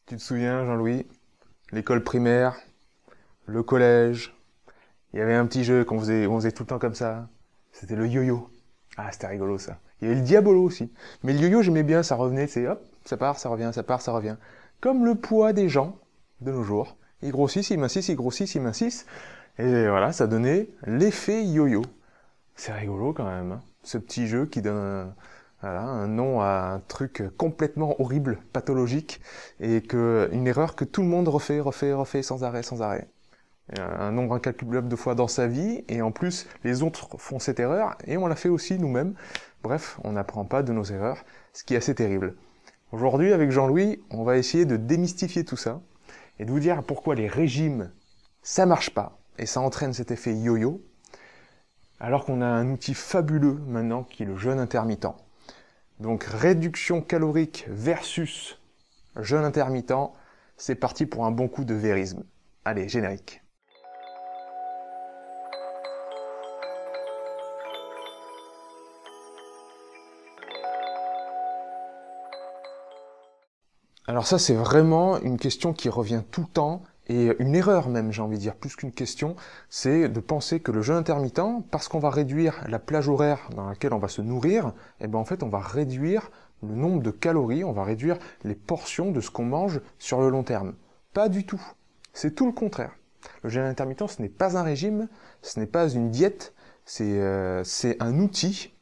Tu te souviens, Jean-Louis, l'école primaire, le collège, il y avait un petit jeu on faisait tout le temps comme ça. C'était le yo-yo. Ah, c'était rigolo ça. Il y avait le diabolo aussi. Mais le yo-yo, j'aimais bien, ça revenait, c'est hop, ça part, ça revient, ça part, ça revient. Comme le poids des gens de nos jours. Ils grossissent, ils mincissent, ils grossissent, ils mincissent. Et voilà, ça donnait l'effet yo-yo. C'est rigolo quand même, hein. Ce petit jeu qui donne voilà, un nom à un truc complètement horrible, pathologique, et une erreur que tout le monde refait sans arrêt, sans arrêt. Un nombre incalculable de fois dans sa vie, et en plus, les autres font cette erreur, et on la fait aussi nous-mêmes. Bref, on n'apprend pas de nos erreurs, ce qui est assez terrible. Aujourd'hui, avec Jean-Louis, on va essayer de démystifier tout ça, et de vous dire pourquoi les régimes, ça marche pas, et ça entraîne cet effet yo-yo, alors qu'on a un outil fabuleux maintenant qui est le jeûne intermittent. Donc réduction calorique versus jeûne intermittent, c'est parti pour un bon coup de vérisme. Allez, générique. Alors ça, c'est vraiment une question qui revient tout le temps, et une erreur même, j'ai envie de dire, plus qu'une question, c'est de penser que le jeûne intermittent, parce qu'on va réduire la plage horaire dans laquelle on va se nourrir, et ben en fait, on va réduire le nombre de calories, on va réduire les portions de ce qu'on mange sur le long terme. Pas du tout. C'est tout le contraire. Le jeûne intermittent, ce n'est pas un régime, ce n'est pas une diète, c'est un outil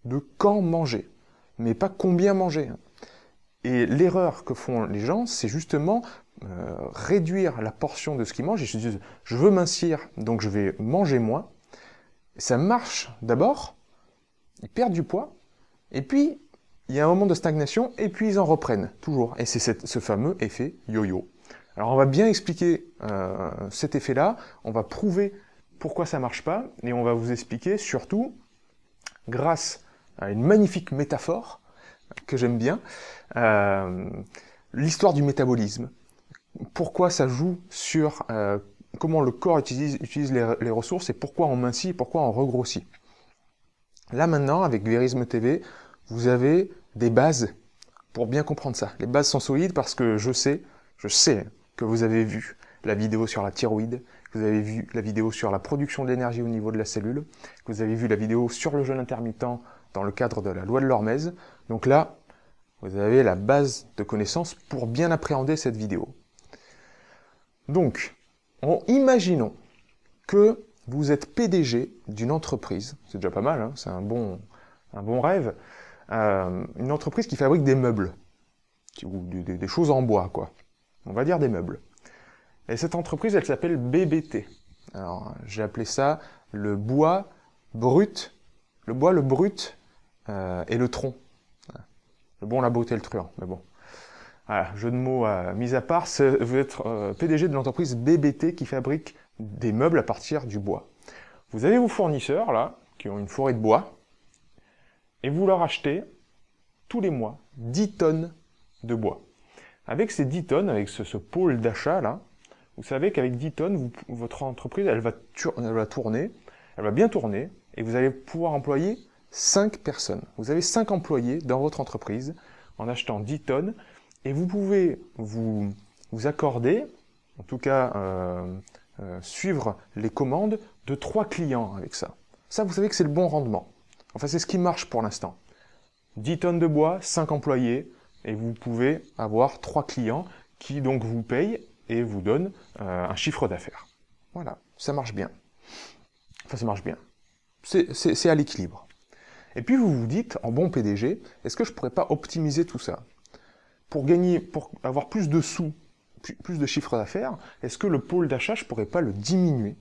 de quand manger, mais pas combien manger. Et l'erreur que font les gens, c'est justement réduire la portion de ce qu'ils mangent. Ils se disent, je veux mincir, donc je vais manger moins. Ça marche d'abord, ils perdent du poids, et puis il y a un moment de stagnation, et puis ils en reprennent, toujours. Et c'est ce fameux effet yo-yo. Alors on va bien expliquer cet effet-là, on va prouver pourquoi ça marche pas, et on va vous expliquer surtout, grâce à une magnifique métaphore, que j'aime bien, l'histoire du métabolisme. Pourquoi ça joue sur comment le corps utilise les ressources et pourquoi on mincit et pourquoi on regrossit. Là maintenant, avec Vérisme TV, vous avez des bases pour bien comprendre ça. Les bases sont solides parce que je sais que vous avez vu la vidéo sur la thyroïde, que vous avez vu la vidéo sur la production de l'énergie au niveau de la cellule, que vous avez vu la vidéo sur le jeûne intermittent dans le cadre de la loi de l'hormèse. Donc là, vous avez la base de connaissances pour bien appréhender cette vidéo. Donc, imaginons que vous êtes PDG d'une entreprise, c'est déjà pas mal, hein, c'est un bon rêve, une entreprise qui fabrique des meubles, ou des choses en bois, quoi. On va dire des meubles. Et cette entreprise, elle s'appelle BBT. Alors, j'ai appelé ça le bois brut, le brut et le tronc. Le bon, la beauté, le truand, mais bon. Voilà, jeu de mots mis à part, vous êtes PDG de l'entreprise BBT qui fabrique des meubles à partir du bois. Vous avez vos fournisseurs, là, qui ont une forêt de bois, et vous leur achetez, tous les mois, 10 tonnes de bois. Avec ces 10 tonnes, avec ce pôle d'achat, là, vous savez qu'avec 10 tonnes, votre entreprise, elle va tourner, elle va bien tourner, et vous allez pouvoir employer 5 personnes. Vous avez 5 employés dans votre entreprise en achetant 10 tonnes et vous pouvez vous accorder, en tout cas suivre les commandes de 3 clients avec ça. Ça, vous savez que c'est le bon rendement. Enfin, c'est ce qui marche pour l'instant. 10 tonnes de bois, 5 employés et vous pouvez avoir 3 clients qui donc vous payent et vous donnent un chiffre d'affaires. Voilà, ça marche bien. Enfin, ça marche bien. C'est à l'équilibre. Et puis vous vous dites, en bon PDG, est-ce que je pourrais pas optimiser tout ça? Pour avoir plus de sous, plus de chiffre d'affaires, est-ce que le pôle d'achat, je pourrais pas le diminuer?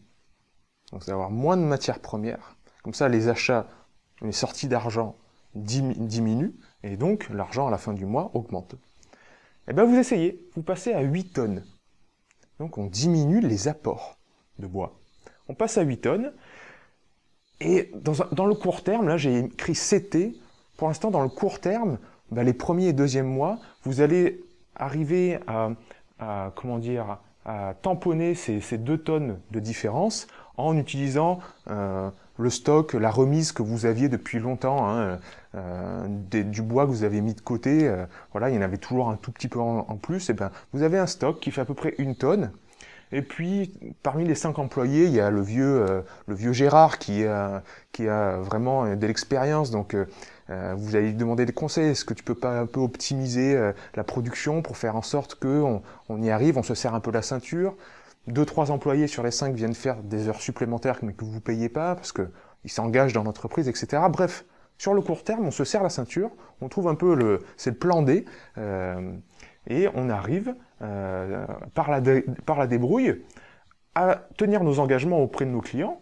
Donc c'est avoir moins de matières premières. Comme ça, les achats, les sorties d'argent diminuent, et donc l'argent à la fin du mois augmente. Eh bien vous essayez, vous passez à 8 tonnes. Donc on diminue les apports de bois. On passe à 8 tonnes, et dans le court terme, là j'ai écrit CT, pour l'instant dans le court terme, les premiers et deuxièmes mois, vous allez arriver à tamponner ces 2 tonnes de différence en utilisant le stock, la remise que vous aviez depuis longtemps, hein, du bois que vous avez mis de côté, voilà, il y en avait toujours un tout petit peu en plus, et ben, vous avez un stock qui fait à peu près 1 tonne. Et puis, parmi les 5 employés, il y a le vieux Gérard qui a vraiment de l'expérience. Donc, vous allez lui demander des conseils. Est-ce que tu peux pas un peu optimiser la production pour faire en sorte qu'on y arrive, on se serre un peu la ceinture. 2-3 employés sur les 5 viennent faire des heures supplémentaires mais que vous ne payez pas parce qu'ils s'engagent dans l'entreprise, etc. Bref, sur le court terme, on se serre la ceinture, on trouve un peu c'est le plan D, et on arrive par la débrouille à tenir nos engagements auprès de nos clients.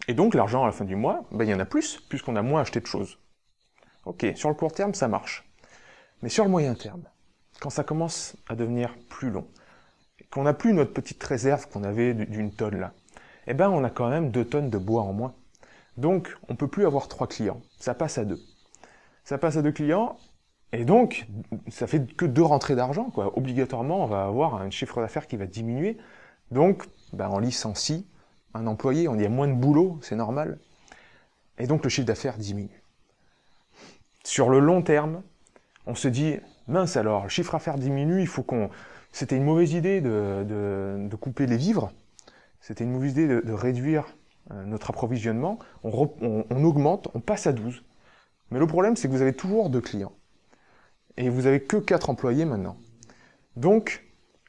Et donc l'argent à la fin du mois, ben, il y en a plus, puisqu'on a moins acheté de choses. Ok, sur le court terme, ça marche. Mais sur le moyen terme, quand ça commence à devenir plus long, qu'on n'a plus notre petite réserve qu'on avait d'1 tonne là, eh ben on a quand même 2 tonnes de bois en moins. Donc on peut plus avoir 3 clients, ça passe à 2. Ça passe à 2 clients, et donc ça fait que 2 rentrées d'argent, quoi. Obligatoirement, on va avoir un chiffre d'affaires qui va diminuer. Donc ben, on licencie un employé, on y a moins de boulot, c'est normal. Et donc le chiffre d'affaires diminue. Sur le long terme, on se dit, mince alors, le chiffre d'affaires diminue, il faut qu'on... C'était une mauvaise idée de couper les vivres, c'était une mauvaise idée de réduire notre approvisionnement, on augmente, on passe à 12. Mais le problème, c'est que vous avez toujours 2 clients. Et vous avez que 4 employés maintenant. Donc,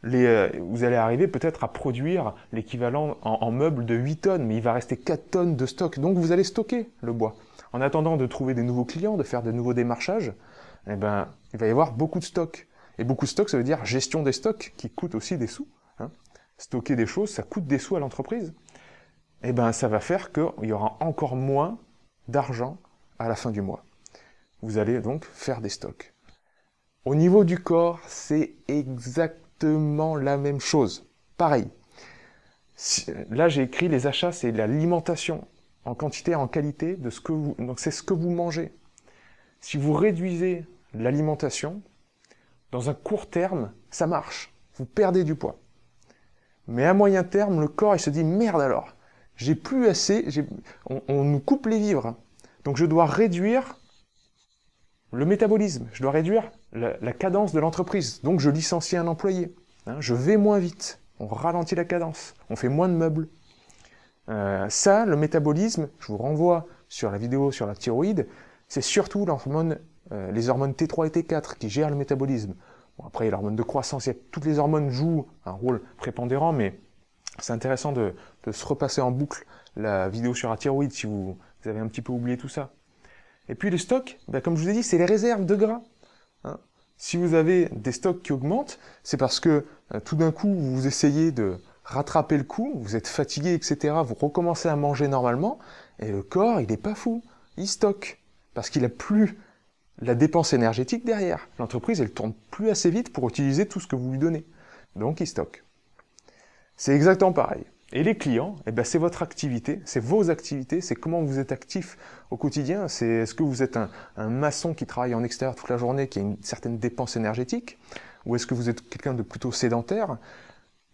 vous allez arriver peut-être à produire l'équivalent en meubles de 8 tonnes, mais il va rester 4 tonnes de stock. Donc vous allez stocker le bois. En attendant de trouver des nouveaux clients, de faire de nouveaux démarchages, eh ben, il va y avoir beaucoup de stock. Et beaucoup de stock, ça veut dire gestion des stocks, qui coûte aussi des sous. Hein. Stocker des choses, ça coûte des sous à l'entreprise. Et ben, ça va faire qu'il y aura encore moins d'argent à la fin du mois. Vous allez donc faire des stocks. Au niveau du corps, c'est exactement la même chose. Pareil. Là, j'ai écrit les achats, c'est l'alimentation en quantité et en qualité de ce que vous... Donc, c'est ce que vous mangez. Si vous réduisez l'alimentation, dans un court terme, ça marche. Vous perdez du poids. Mais à moyen terme, le corps, il se dit, merde alors, j'ai plus assez, on nous coupe les vivres. Donc je dois réduire le métabolisme, je dois réduire la cadence de l'entreprise. Donc je licencie un employé. Hein, je vais moins vite, on ralentit la cadence, on fait moins de meubles. Ça, le métabolisme, je vous renvoie sur la vidéo sur la thyroïde, c'est surtout les hormones T3 et T4 qui gèrent le métabolisme. Bon, après, il y a l'hormone de croissance, toutes les hormones jouent un rôle prépondérant, mais c'est intéressant de se repasser en boucle la vidéo sur la thyroïde si vous avez un petit peu oublié tout ça. Et puis les stocks, ben, comme je vous ai dit, c'est les réserves de gras. Hein. Si vous avez des stocks qui augmentent, c'est parce que tout d'un coup, vous essayez de rattraper le coup, vous êtes fatigué, etc. Vous recommencez à manger normalement, et le corps, il n'est pas fou, il stocke, parce qu'il n'a plus la dépense énergétique derrière. L'entreprise, elle tourne plus assez vite pour utiliser tout ce que vous lui donnez. Donc, il stocke. C'est exactement pareil. Et les clients, eh ben, c'est votre activité, c'est vos activités, c'est comment vous êtes actif au quotidien. Est-ce que vous êtes un maçon qui travaille en extérieur toute la journée, qui a une certaine dépense énergétique, ou est-ce que vous êtes quelqu'un de plutôt sédentaire?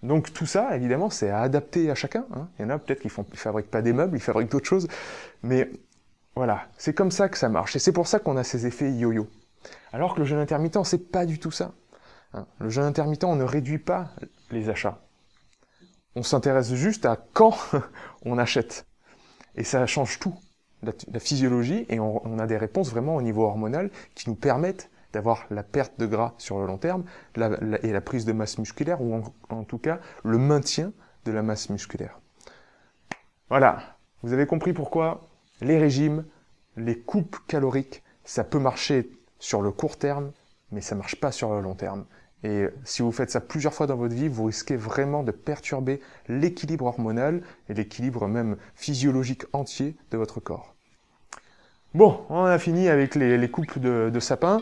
Donc tout ça, évidemment, c'est à adapter à chacun. Hein. Il y en a peut-être qui fabriquent pas des meubles, ils fabriquent d'autres choses, mais voilà, c'est comme ça que ça marche. Et c'est pour ça qu'on a ces effets yo-yo. Alors que le jeûne intermittent, c'est pas du tout ça. Hein. Le jeûne intermittent, on ne réduit pas les achats. On s'intéresse juste à quand on achète. Et ça change tout, la physiologie, et on a des réponses vraiment au niveau hormonal qui nous permettent d'avoir la perte de gras sur le long terme et la prise de masse musculaire, ou en tout cas le maintien de la masse musculaire. Voilà, vous avez compris pourquoi les régimes, les coupes caloriques, ça peut marcher sur le court terme, mais ça ne marche pas sur le long terme. Et si vous faites ça plusieurs fois dans votre vie, vous risquez vraiment de perturber l'équilibre hormonal et l'équilibre même physiologique entier de votre corps. Bon, on a fini avec les coupes de sapin.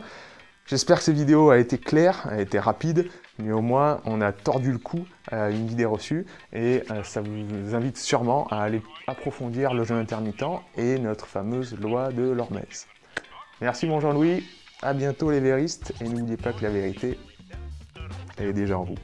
J'espère que cette vidéo a été claire, a été rapide, mais au moins on a tordu le cou à une idée reçue, et ça vous invite sûrement à aller approfondir le jeûne intermittent et notre fameuse loi de l'hormèse. Merci mon Jean-Louis, à bientôt les véristes, et n'oubliez pas que la vérité, elle est déjà en vous.